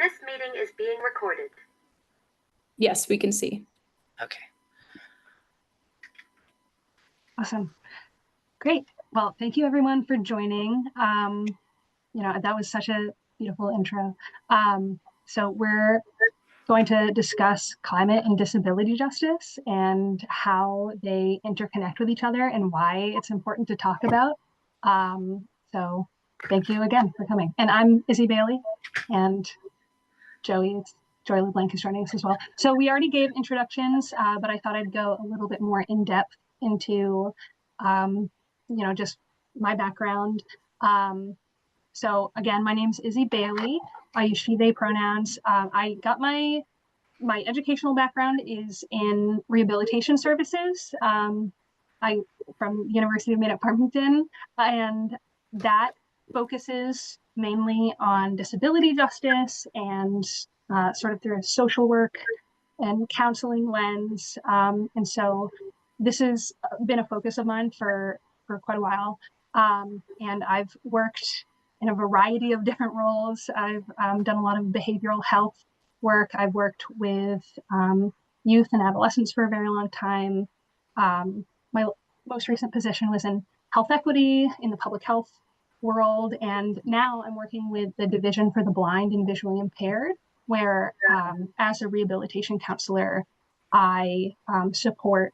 This meeting is being recorded. Yes, we can see. Okay. Awesome. Great. Well, thank you everyone for joining. That was such a beautiful intro. So we're going to discuss climate and disability justice and how they interconnect with each other and why it's important to talk about. So thank you again for coming. And I'm Izzy Bailey, and Joey LeBlanc is joining us as well. So we already gave introductions, but I thought I'd go a little bit more in depth into, just my background. So again, my name's Izzy Bailey. I use she, they pronouns. I got my educational background is in rehabilitation services. From University of Maine at Farmington, and that focuses mainly on disability justice and sort of through a social work and counseling lens. And so this has been a focus of mine for quite a while. And I've worked in a variety of different roles. I've done a lot of behavioral health work. I've worked with youth and adolescents for a very long time. My most recent position was in health equity in the public health world. And now I'm working with the Division for the Blind and Visually Impaired, where as a rehabilitation counselor, I support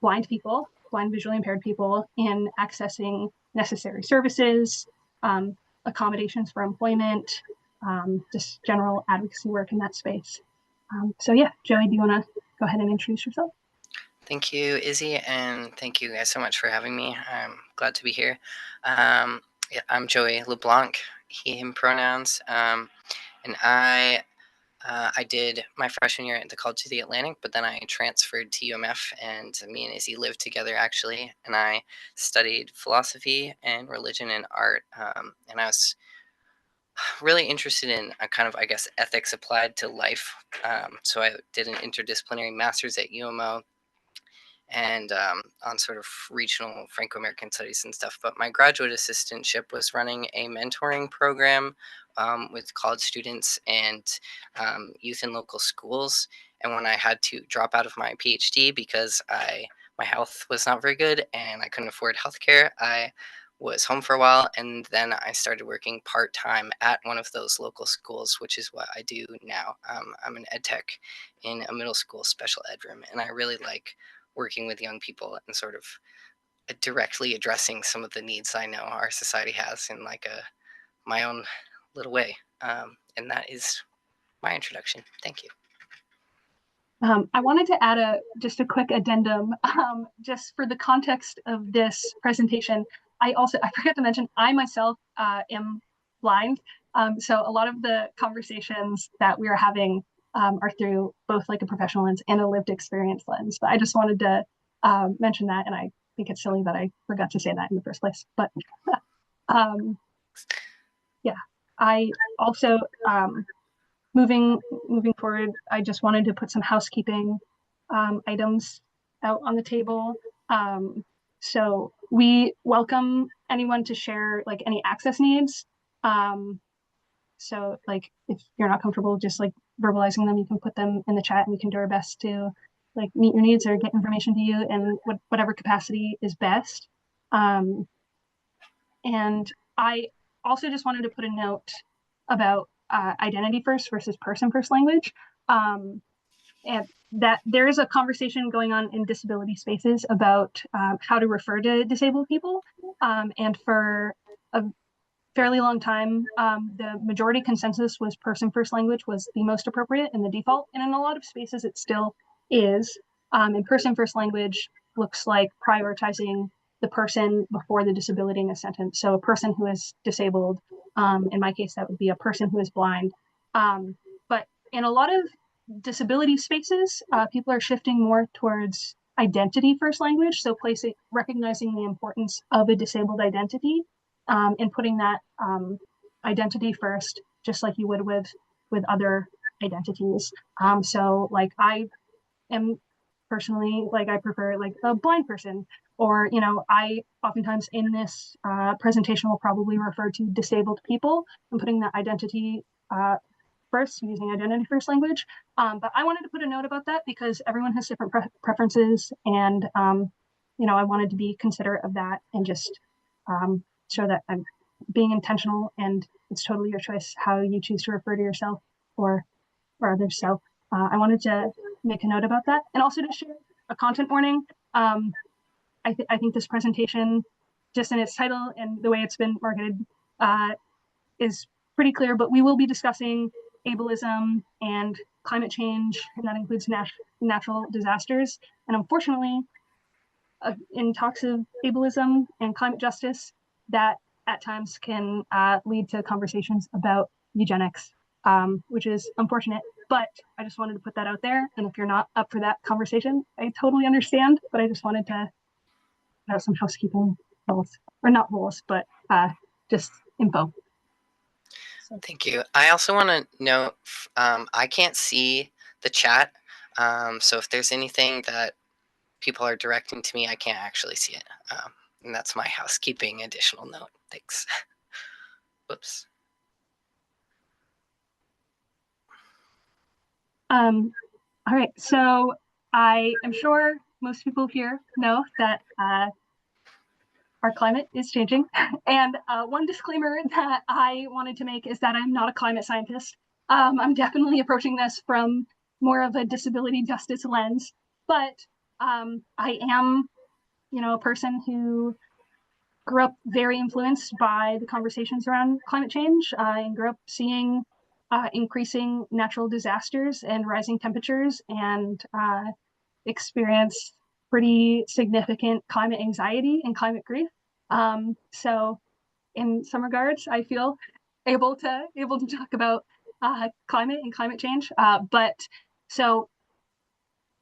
blind visually impaired people in accessing necessary services, accommodations for employment, just general advocacy work in that space. So yeah, Joey, do you want to go ahead and introduce yourself? Thank you, Izzy, and thank you guys so much for having me. I'm glad to be here. I'm Joey LeBlanc, he, him pronouns, and I did my freshman year at the College of the Atlantic, but then I transferred to UMF, and me and Izzy lived together actually, and I studied philosophy and religion and art, and I was really interested in a kind of, I guess, ethics applied to life. So I did an interdisciplinary master's at UMO, and on sort of regional Franco-American studies and stuff. But my graduate assistantship was running a mentoring program with college students and youth in local schools. And when I had to drop out of my PhD because my health was not very good and I couldn't afford healthcare, I was home for a while, and then I started working part-time at one of those local schools, which is what I do now. I'm an ed tech in a middle school special ed room, and I really like working with young people and sort of directly addressing some of the needs I know our society has in like my own little way. And that is my introduction. Thank you. I wanted to add just a quick addendum, just for the context of this presentation. I forgot to mention, I myself am blind. So a lot of the conversations that we are having are through both like a professional lens and a lived experience lens. But I just wanted to mention that, and I think it's silly that I forgot to say that in the first place. But yeah, I also, moving forward, I just wanted to put some housekeeping items out on the table. So we welcome anyone to share like any access needs. So like if you're not comfortable just like verbalizing them, you can put them in the chat and we can do our best to like meet your needs or get information to you in whatever capacity is best. And I also just wanted to put a note about identity first versus person first language. And that there is a conversation going on in disability spaces about how to refer to disabled people. And for a fairly long time, the majority consensus was person first language was the most appropriate and the default. And in a lot of spaces, it still is. And person first language looks like prioritizing the person before the disability in a sentence. So a person who is disabled, in my case, that would be a person who is blind. But in a lot of disability spaces, people are shifting more towards identity first language. So recognizing the importance of a disabled identity and putting that identity first, just like you would with other identities. So like I am personally, like I prefer like a blind person, or, I oftentimes in this presentation will probably refer to disabled people and putting that identity first, using identity first language. But I wanted to put a note about that because everyone has different preferences, and I wanted to be considerate of that and just show that I'm being intentional, and it's totally your choice how you choose to refer to yourself or others. So I wanted to make a note about that, and also to share a content warning. I think this presentation, just in its title and the way it's been marketed, is pretty clear, but we will be discussing ableism and climate change, and that includes natural disasters. And unfortunately, in talks of ableism and climate justice, that at times can lead to conversations about eugenics, which is unfortunate. But I just wanted to put that out there. And if you're not up for that conversation, I totally understand. But I just wanted to have some housekeeping rules, or not rules, but just info. So. Thank you. I also want to note, I can't see the chat. So if there's anything that people are directing to me, I can't actually see it. And that's my housekeeping additional note. Thanks. Whoops. All right. So I am sure most people here know that our climate is changing. And one disclaimer that I wanted to make is that I'm not a climate scientist. I'm definitely approaching this from more of a disability justice lens, but I am, a person who grew up very influenced by the conversations around climate change. I grew up seeing increasing natural disasters and rising temperatures, and experienced pretty significant climate anxiety and climate grief. So in some regards, I feel able to talk about climate and climate change. But so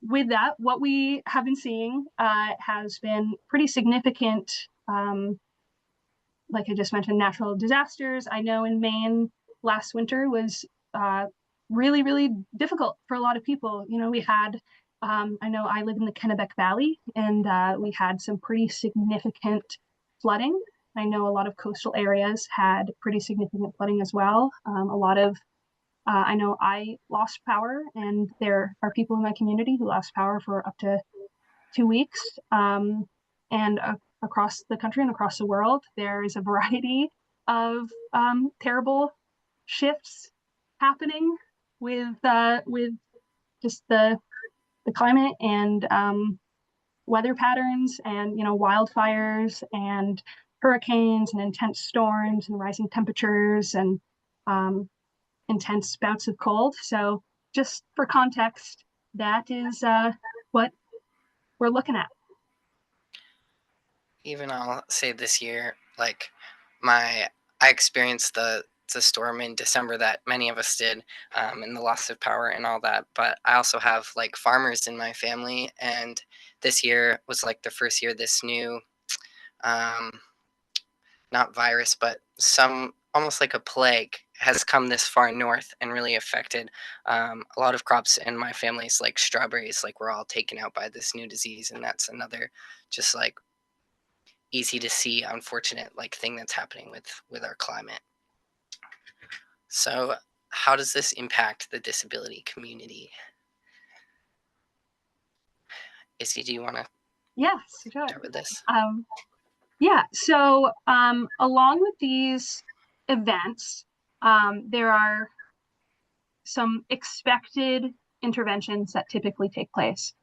with that, what we have been seeing has been pretty significant, like I just mentioned, natural disasters. I know in Maine last winter was really, really difficult for a lot of people. We had, I know I live in the Kennebec Valley, and we had some pretty significant flooding. I know a lot of coastal areas had pretty significant flooding as well. I know I lost power, and there are people in my community who lost power for up to 2 weeks. And across the country and across the world, there is a variety of terrible shifts happening with just the climate and weather patterns, and wildfires and hurricanes and intense storms and rising temperatures and intense bouts of cold. So just for context, that is what we're looking at. Even I'll say this year, like I experienced the storm in December that many of us did, and the loss of power and all that. But I also have like farmers in my family, and this year was like the first year this new, not virus, but some almost like a plague has come this far north and really affected a lot of crops in my family's, like strawberries, like we're all taken out by this new disease. And that's another just like easy to see unfortunate like thing that's happening with our climate. So how does this impact the disability community? Izzy, do you want to start with this? Yeah, so along with these events, there are some expected interventions that typically take place.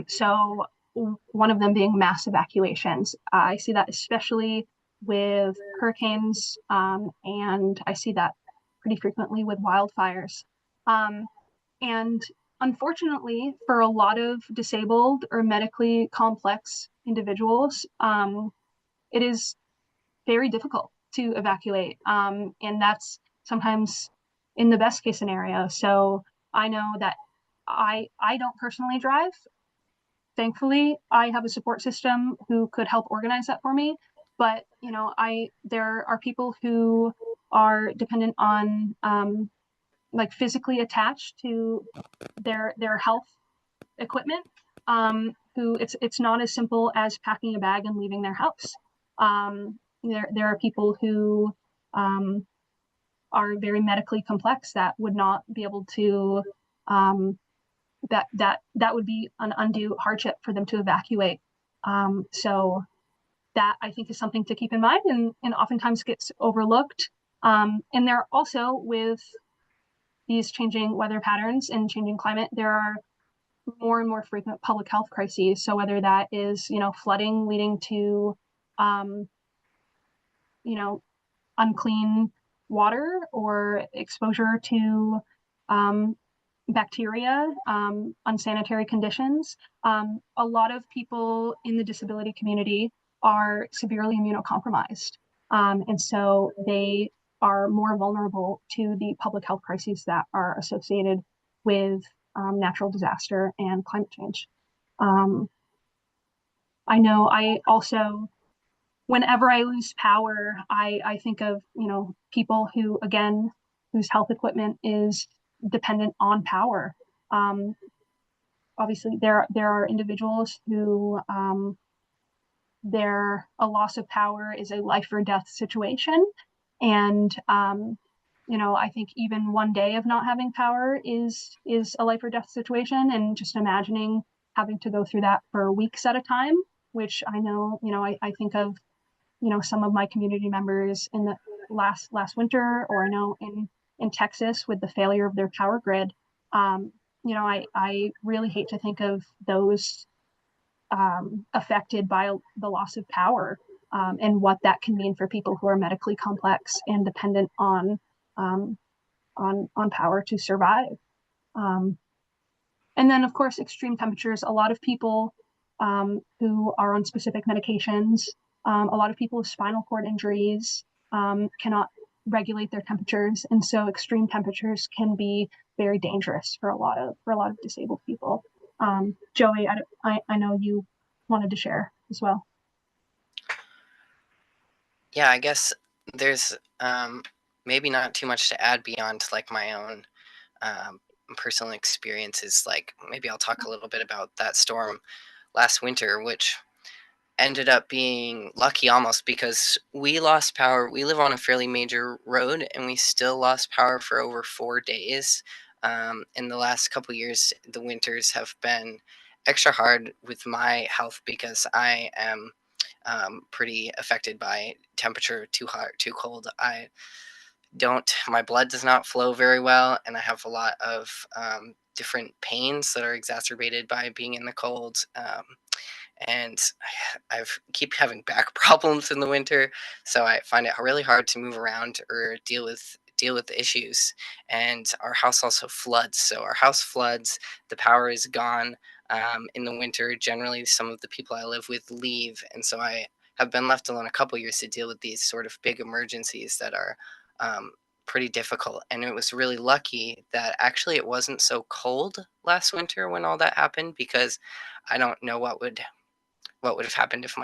So one of them being mass evacuations. I see that especially with hurricanes, and I see that pretty frequently with wildfires. And unfortunately, for a lot of disabled or medically complex individuals, it is very difficult to evacuate. And that's sometimes in the best case scenario. So I know that I don't personally drive. Thankfully, I have a support system who could help organize that for me. But there are people who are dependent on like physically attached to their health equipment, who it's not as simple as packing a bag and leaving their house. There are people who are very medically complex that would not be able to, that would be an undue hardship for them to evacuate. So that I think is something to keep in mind, and oftentimes gets overlooked. And there also, with these changing weather patterns and changing climate, there are more and more frequent public health crises. So whether that is, flooding leading to, unclean water, or exposure to bacteria, unsanitary conditions. A lot of people in the disability community are severely immunocompromised. And so they are more vulnerable to the public health crises that are associated with natural disaster and climate change. I know I also, whenever I lose power, I think of, people who, again, whose health equipment is dependent on power. Obviously, there are individuals who a loss of power is a life or death situation. And, I think even one day of not having power is a life or death situation. And just imagining having to go through that for weeks at a time, which I know, I think of, some of my community members in the last winter, or I know in Texas with the failure of their power grid. I really hate to think of those affected by the loss of power, and what that can mean for people who are medically complex and dependent on power to survive. And then, of course, extreme temperatures. A lot of people who are on specific medications, a lot of people with spinal cord injuries cannot regulate their temperatures, and so extreme temperatures can be very dangerous for a lot of disabled people. Joey, I know you wanted to share as well. Yeah, I guess there's maybe not too much to add beyond like my own personal experiences. Like maybe I'll talk a little bit about that storm last winter, which ended up being lucky almost, because we lost power. We live on a fairly major road, and we still lost power for over 4 days. In the last couple years, the winters have been extra hard with my health, because I am pretty affected by temperature, too hot, too cold. My blood does not flow very well, and I have a lot of different pains that are exacerbated by being in the cold. And I keep having back problems in the winter, so I find it really hard to move around or deal with the issues. And our house also floods. So our house floods, the power is gone. In the winter, generally, some of the people I live with leave, and so I have been left alone a couple years to deal with these sort of big emergencies that are pretty difficult. And it was really lucky that actually it wasn't so cold last winter when all that happened, because I don't know what would have happened if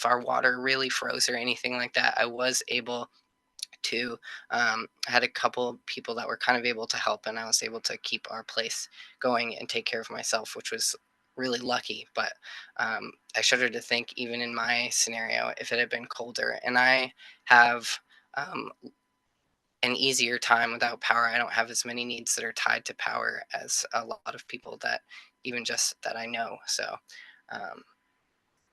our water really froze or anything like that. I was able to had a couple people that were kind of able to help, and I was able to keep our place going and take care of myself, which was really lucky. But I shudder to think, even in my scenario, if it had been colder. And I have an easier time without power. I don't have as many needs that are tied to power as a lot of people that even just that I know. So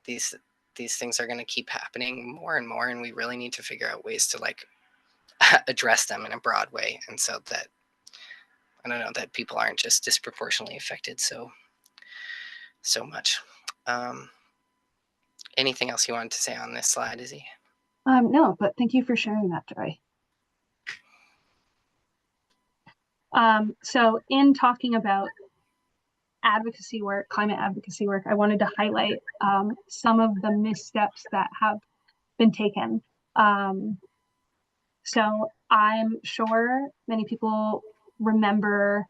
these things are going to keep happening more and more, and we really need to figure out ways to like address them in a broad way, and so that I don't know, that people aren't just disproportionately affected so much. Anything else you wanted to say on this slide, Izzy? No, but thank you for sharing that, Joy. So in talking about advocacy work, climate advocacy work, I wanted to highlight some of the missteps that have been taken. So I'm sure many people remember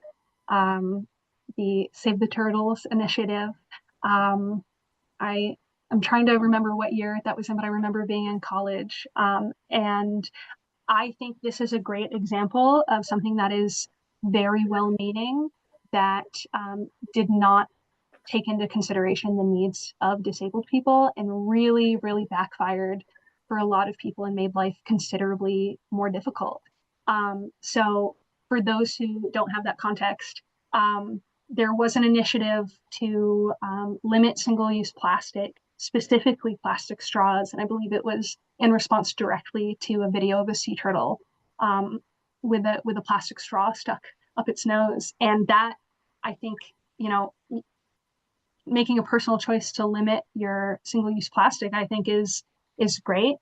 the Save the Turtles initiative. I'm trying to remember what year that was in, but I remember being in college. And I think this is a great example of something that is very well-meaning, that did not take into consideration the needs of disabled people, and really, really backfired for a lot of people and made life considerably more difficult. So for those who don't have that context, there was an initiative to limit single-use plastic, specifically plastic straws, and I believe it was in response directly to a video of a sea turtle with a plastic straw stuck up its nose. And that, I think, making a personal choice to limit your single-use plastic, I think is great.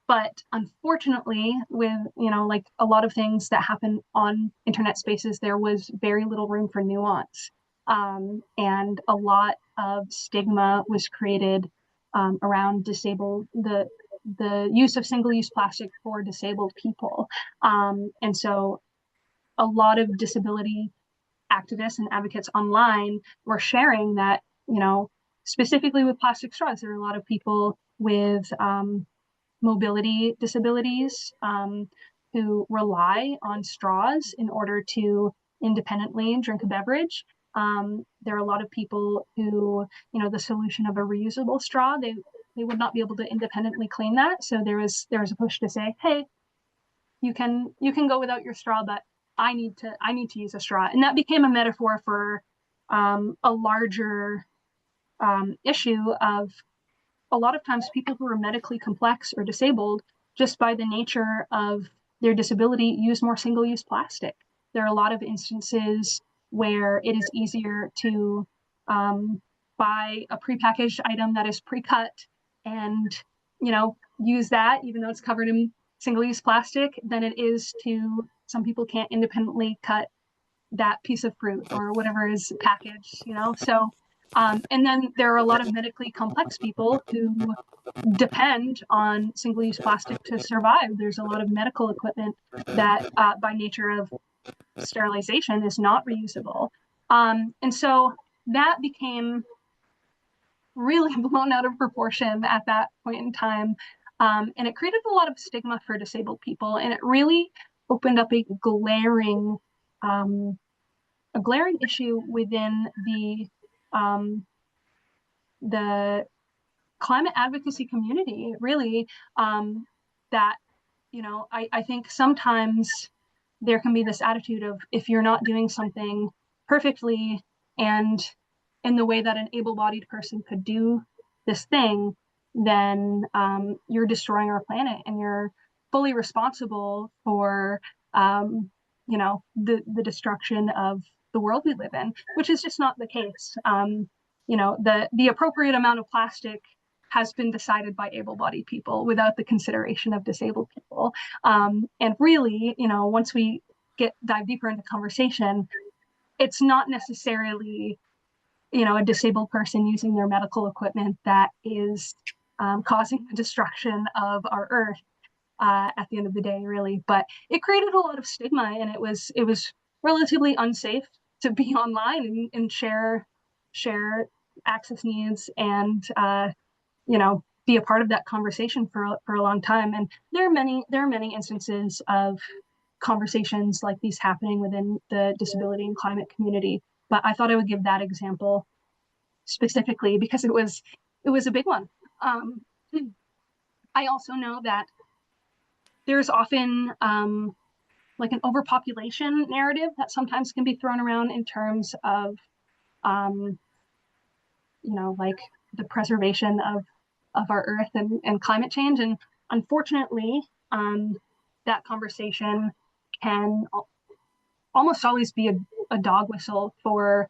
But unfortunately, with like a lot of things that happen on internet spaces, there was very little room for nuance, and a lot of stigma was created around the use of single-use plastic for disabled people, and so a lot of disability activists and advocates online were sharing that, specifically with plastic straws, there are a lot of people with mobility disabilities who rely on straws in order to independently drink a beverage. There are a lot of people who, the solution of a reusable straw, they would not be able to independently clean that. So there was a push to say, hey, you can go without your straw, but I need to use a straw. And that became a metaphor for a larger issue of a lot of times people who are medically complex or disabled, just by the nature of their disability, use more single-use plastic. There are a lot of instances where it is easier to buy a prepackaged item that is pre-cut and use that even though it's covered in single-use plastic than it is to, some people can't independently cut that piece of fruit or whatever is packaged, so and then there are a lot of medically complex people who depend on single-use plastic to survive. There's a lot of medical equipment that by nature of sterilization is not reusable, and so that became really blown out of proportion at that point in time, and it created a lot of stigma for disabled people, and it really opened up a glaring issue within the climate advocacy community, really, that, I think sometimes there can be this attitude of, if you're not doing something perfectly and in the way that an able-bodied person could do this thing, then you're destroying our planet and you're fully responsible for the destruction of the world we live in, which is just not the case. The appropriate amount of plastic has been decided by able-bodied people without the consideration of disabled people. And really, once we dive deeper into conversation, it's not necessarily, a disabled person using their medical equipment that is causing the destruction of our Earth at the end of the day, really. But it created a lot of stigma, and it was relatively unsafe to be online and share access needs and be a part of that conversation for a long time. And there are many instances of conversations like these happening within the disability and climate community. But I thought I would give that example specifically because it was a big one. I also know that there's often like an overpopulation narrative that sometimes can be thrown around in terms of like the preservation of our Earth and climate change. And unfortunately, that conversation can almost always be a dog whistle for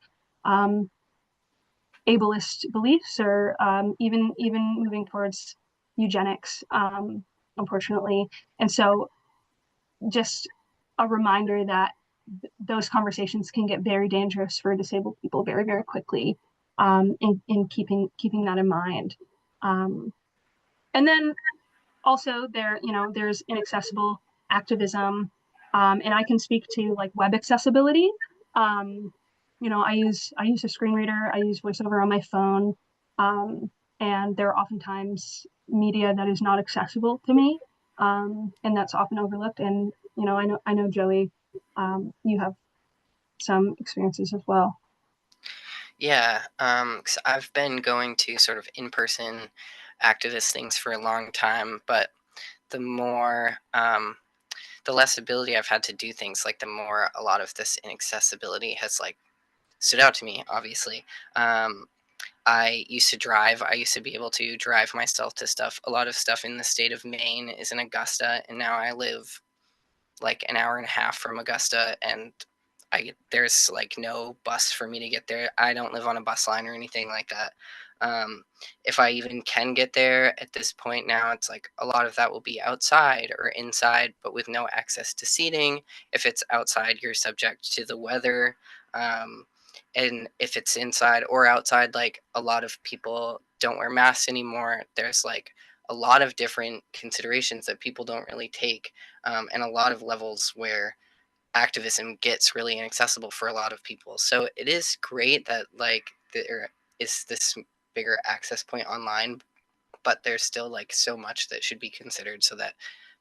ableist beliefs, or even moving towards eugenics, unfortunately. And so just a reminder that those conversations can get very dangerous for disabled people very, very quickly, in keeping that in mind. And then also there's inaccessible activism, and I can speak to like web accessibility. I use a screen reader, I use VoiceOver on my phone, and there are oftentimes media that is not accessible to me, and that's often overlooked. And I know Joey, you have some experiences as well. Yeah, 'cause I've been going to sort of in-person activist things for a long time, but the more the less ability I've had to do things, like the more a lot of this inaccessibility has like stood out to me, obviously. I used to drive. I used to be able to drive myself to stuff. A lot of stuff in the state of Maine is in Augusta, and now I live like an hour and a half from Augusta, and there's like no bus for me to get there. I don't live on a bus line or anything like that. If I even can get there at this point now, it's like a lot of that will be outside or inside, but with no access to seating. If it's outside, you're subject to the weather. And if it's inside or outside, like a lot of people don't wear masks anymore. There's like a lot of different considerations that people don't really take, and a lot of levels where activism gets really inaccessible for a lot of people. So it is great that like there is this bigger access point online, but there's still like so much that should be considered so that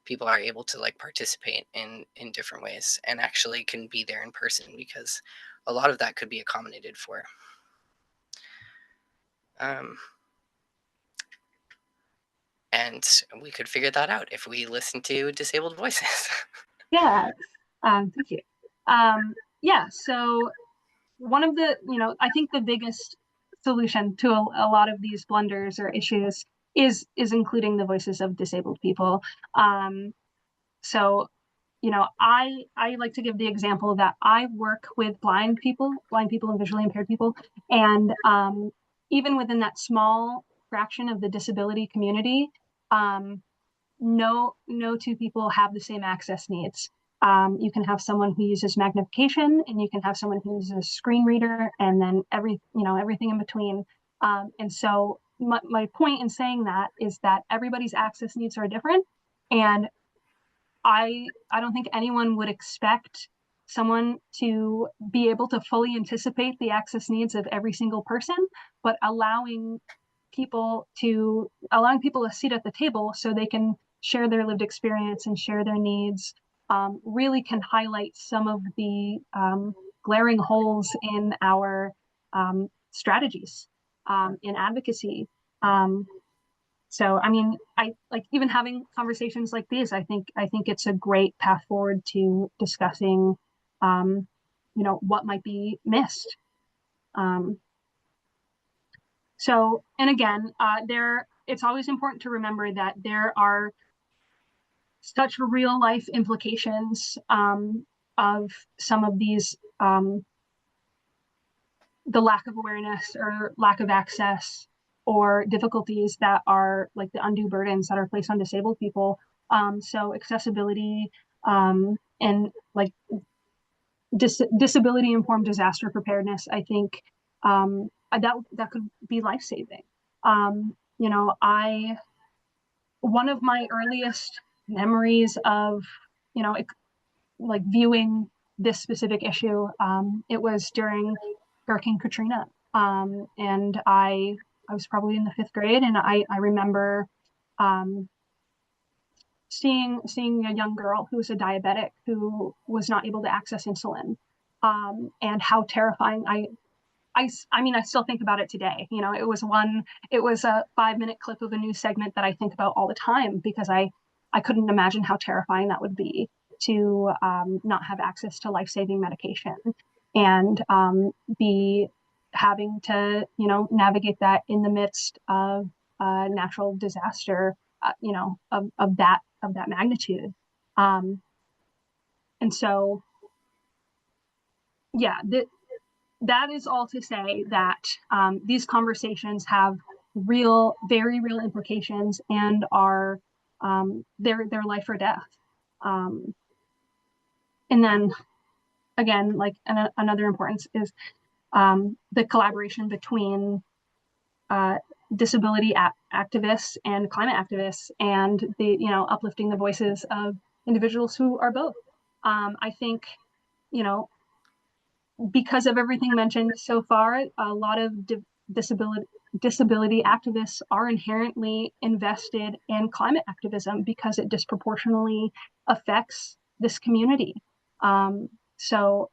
people are able to like participate in different ways and actually can be there in person, because a lot of that could be accommodated for. And we could figure that out if we listen to disabled voices. Yeah, thank you. Yeah, so one of the, I think the biggest solution to a lot of these blunders or issues is including the voices of disabled people. So, I like to give the example that I work with blind people and visually impaired people, and even within that small fraction of the disability community, no two people have the same access needs. You can have someone who uses magnification, and you can have someone who uses a screen reader, and then everything in between. And so my point in saying that is that everybody's access needs are different, and I don't think anyone would expect someone to be able to fully anticipate the access needs of every single person, but allowing people a seat at the table so they can share their lived experience and share their needs, really can highlight some of the glaring holes in our strategies in advocacy. So, I mean, I like even having conversations like these. I think it's a great path forward to discussing, what might be missed. So, and again, it's always important to remember that there are such real life implications of some of these, the lack of awareness or lack of access or difficulties that are like the undue burdens that are placed on disabled people. So accessibility and like disability informed disaster preparedness, I think that could be life-saving. One of my earliest memories of, like viewing this specific issue, it was during Hurricane Katrina. And I was probably in the 5th grade, and I remember seeing a young girl who was a diabetic who was not able to access insulin, and how terrifying. I mean, I still think about it today. It was a 5-minute clip of a news segment that I think about all the time, because I couldn't imagine how terrifying that would be to not have access to life-saving medication and be having to, navigate that in the midst of natural disaster, of that magnitude. And so, yeah, that is all to say that these conversations have very real implications and are they're life or death. And then again, like another importance is the collaboration between disability activists and climate activists, and the uplifting the voices of individuals who are both. I think because of everything mentioned so far, a lot of disability activists are inherently invested in climate activism because it disproportionately affects this community. So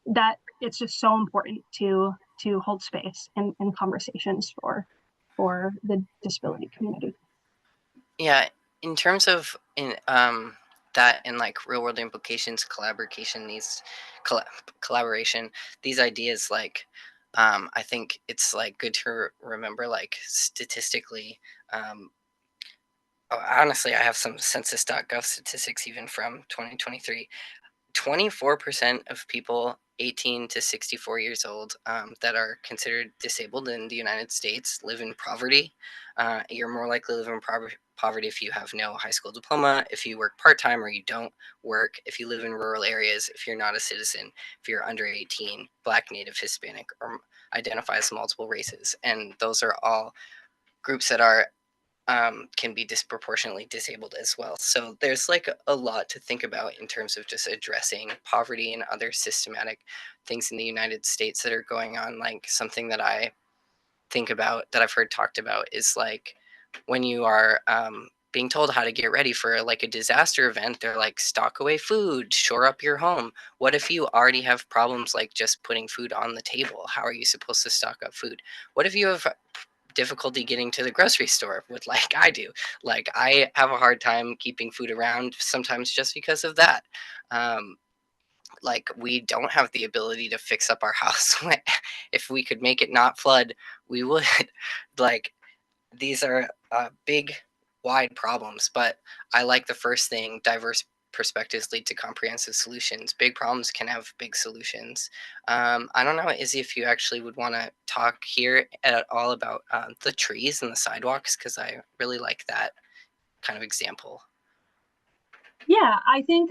that it's just so important to hold space and conversations for the disability community. Yeah, in terms of that and like real world implications, collaboration, these ideas, like I think it's like good to remember, like statistically, honestly, I have some census.gov statistics even from 2023. 24% of people 18 to 64 years old that are considered disabled in the United States live in poverty. You're more likely to live in poverty if you have no high school diploma, if you work part-time or you don't work, if you live in rural areas, if you're not a citizen, if you're under 18, Black, Native, Hispanic, or identify as multiple races. And those are all groups that are can be disproportionately disabled as well. So there's like a lot to think about in terms of just addressing poverty and other systematic things in the United States that are going on. Like something that I think about that I've heard talked about is like when you are being told how to get ready for like a disaster event, they're like, stock away food, shore up your home. What if you already have problems like just putting food on the table? How are you supposed to stock up food? What if you have difficulty getting to the grocery store with, like I do? Like I have a hard time keeping food around sometimes just because of that. Like we don't have the ability to fix up our house. If we could make it not flood, we would. Like these are big, wide problems, but I like the first thing: diverse perspectives lead to comprehensive solutions. Big problems can have big solutions. I don't know, Izzy, if you actually would want to talk here at all about the trees and the sidewalks, because I really like that kind of example. Yeah, I think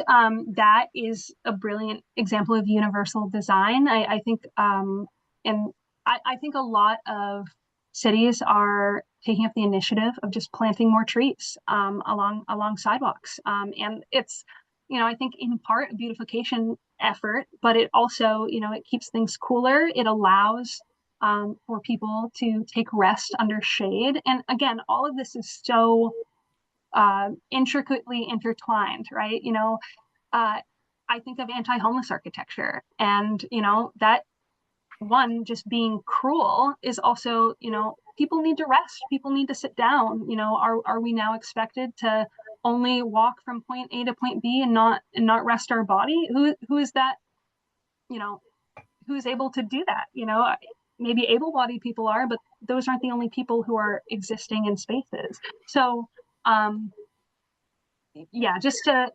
that is a brilliant example of universal design. I think, and I think a lot of cities are taking up the initiative of just planting more trees along sidewalks, and it's, I think in part a beautification effort, but it also, it keeps things cooler. It allows for people to take rest under shade, and again, all of this is so intricately intertwined, right? I think of anti-homeless architecture, and that one just being cruel is also, people need to rest, people need to sit down. Are we now expected to only walk from point A to point B and not rest our body? Who is that? Who's able to do that? Maybe able-bodied people are, but those aren't the only people who are existing in spaces. So yeah, just to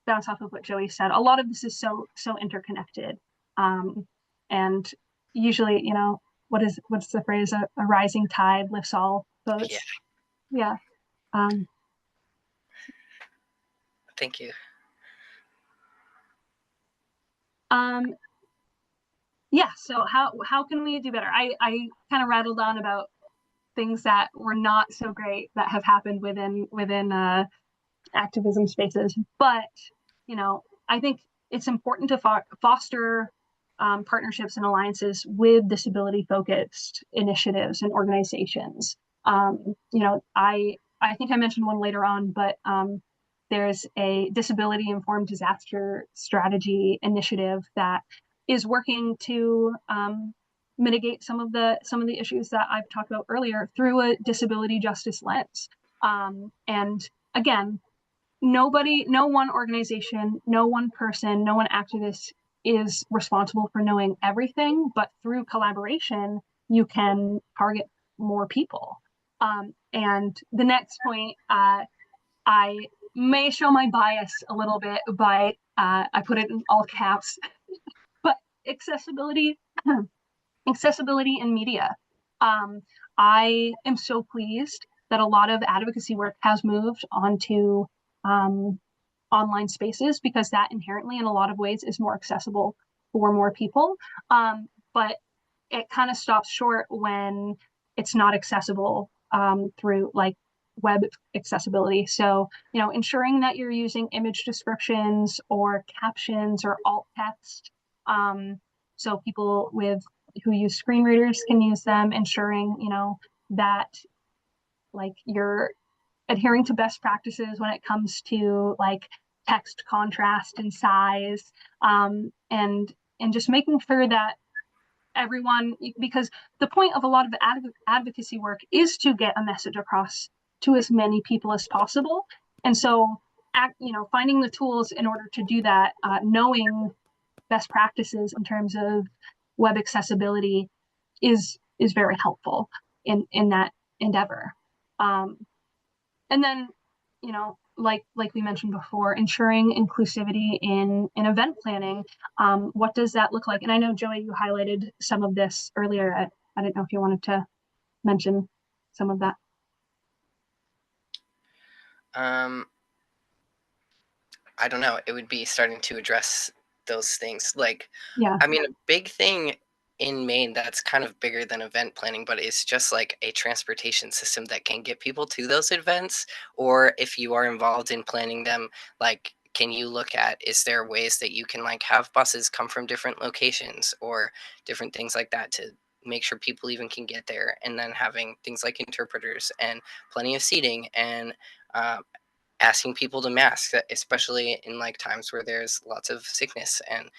bounce off of what Joey said, a lot of this is so interconnected, and usually, what's the phrase? A rising tide lifts all boats. Yeah. Thank you. Yeah. So how can we do better? I kind of rattled on about things that were not so great that have happened within activism spaces, but I think it's important to foster partnerships and alliances with disability-focused initiatives and organizations. I think I mentioned one later on, but there's a disability-informed disaster strategy initiative that is working to mitigate some of the issues that I've talked about earlier through a disability justice lens. And again, no one organization, no one person, no one activist is responsible for knowing everything, but through collaboration, you can target more people. And the next point, I may show my bias a little bit, but I put it in all caps, but accessibility in media. I am so pleased that a lot of advocacy work has moved onto online spaces, because that inherently in a lot of ways is more accessible for more people. But it kind of stops short when it's not accessible through like web accessibility. So, ensuring that you're using image descriptions or captions or alt text, so people who use screen readers can use them, ensuring, that like you're adhering to best practices when it comes to like text contrast and size, and just making sure that everyone, because the point of a lot of advocacy work is to get a message across to as many people as possible. And so finding the tools in order to do that, knowing best practices in terms of web accessibility is very helpful in that endeavor. And then, like we mentioned before, ensuring inclusivity in event planning. What does that look like? And I know, Joey, you highlighted some of this earlier. I didn't know if you wanted to mention some of that. I don't know. It would be starting to address those things. Like, Yeah. I mean, a big thing in Maine that's kind of bigger than event planning, but it's just like a transportation system that can get people to those events. Or if you are involved in planning them, like, can you look at, is there ways that you can like have buses come from different locations or different things like that to make sure people even can get there? And then having things like interpreters and plenty of seating and asking people to mask, especially in like times where there's lots of sickness and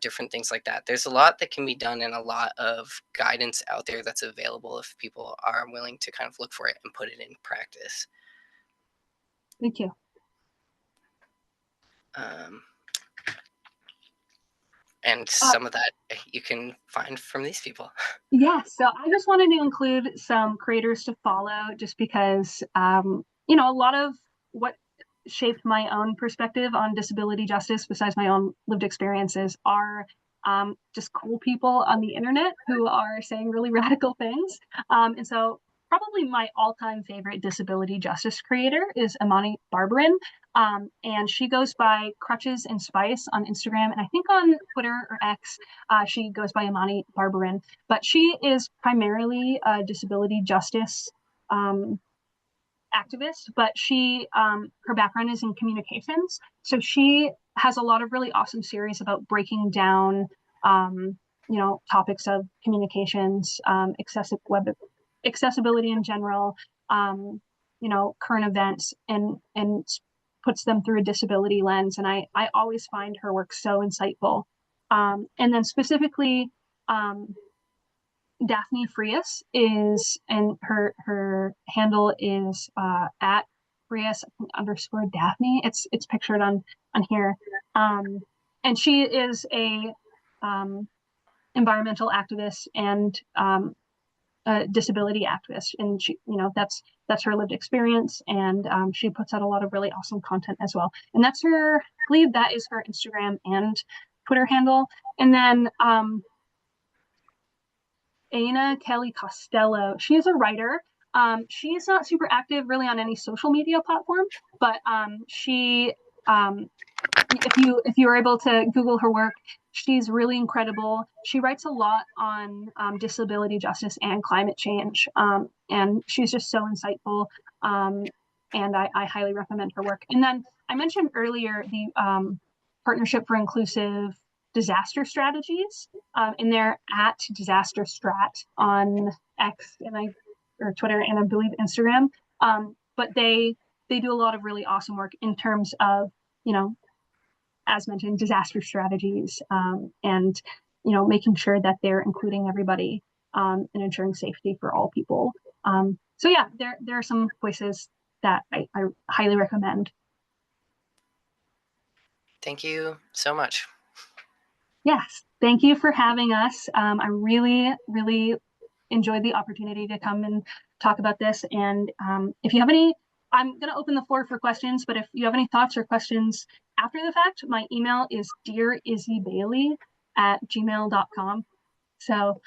different things like that. There's a lot that can be done and a lot of guidance out there that's available if people are willing to kind of look for it and put it in practice. Thank you. And some of that you can find from these people. Yeah, so I just wanted to include some creators to follow just because, a lot of what shaped my own perspective on disability justice, besides my own lived experiences, are just cool people on the internet who are saying really radical things. And so probably my all-time favorite disability justice creator is Imani Barbarin. And she goes by Crutches and Spice on Instagram. And I think on Twitter or X, she goes by Imani Barbarin. But she is primarily a disability justice activist, but she her background is in communications. So she has a lot of really awesome series about breaking down topics of communications, accessibility in general, current events, and puts them through a disability lens. And I always find her work so insightful. And then specifically, Daphne Frias is, and her handle is at Frias_Daphne. It's pictured on here. And she is a environmental activist and a disability activist, and she, that's her lived experience, and she puts out a lot of really awesome content as well. And that's her, I believe that is her Instagram and Twitter handle. And then Aina Kelly Costello, she is a writer. She's not super active really on any social media platform, but she, if you are able to Google her work, she's really incredible. She writes a lot on disability justice and climate change, and she's just so insightful. And I highly recommend her work. And then I mentioned earlier the Partnership for Inclusive Disaster Strategies, and they're at Disaster Strat on X or Twitter, and I believe Instagram. But they do a lot of really awesome work in terms of, as mentioned, disaster strategies, and making sure that they're including everybody and ensuring safety for all people. So yeah, there are some voices that I highly recommend. Thank you so much. Yes, thank you for having us. I really, really enjoyed the opportunity to come and talk about this. And if you have any, I'm going to open the floor for questions, but if you have any thoughts or questions after the fact, my email is dearizzybailey@gmail.com. So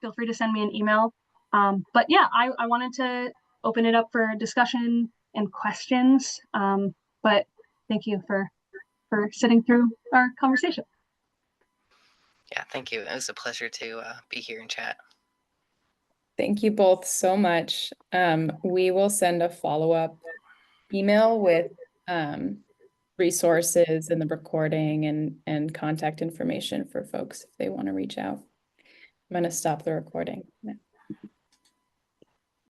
feel free to send me an email. But yeah, I wanted to open it up for discussion and questions. But thank you for sitting through our conversation. Yeah, thank you. It was a pleasure to be here and chat. Thank you both so much. We will send a follow-up email with resources and the recording and contact information for folks if they want to reach out. I'm going to stop the recording.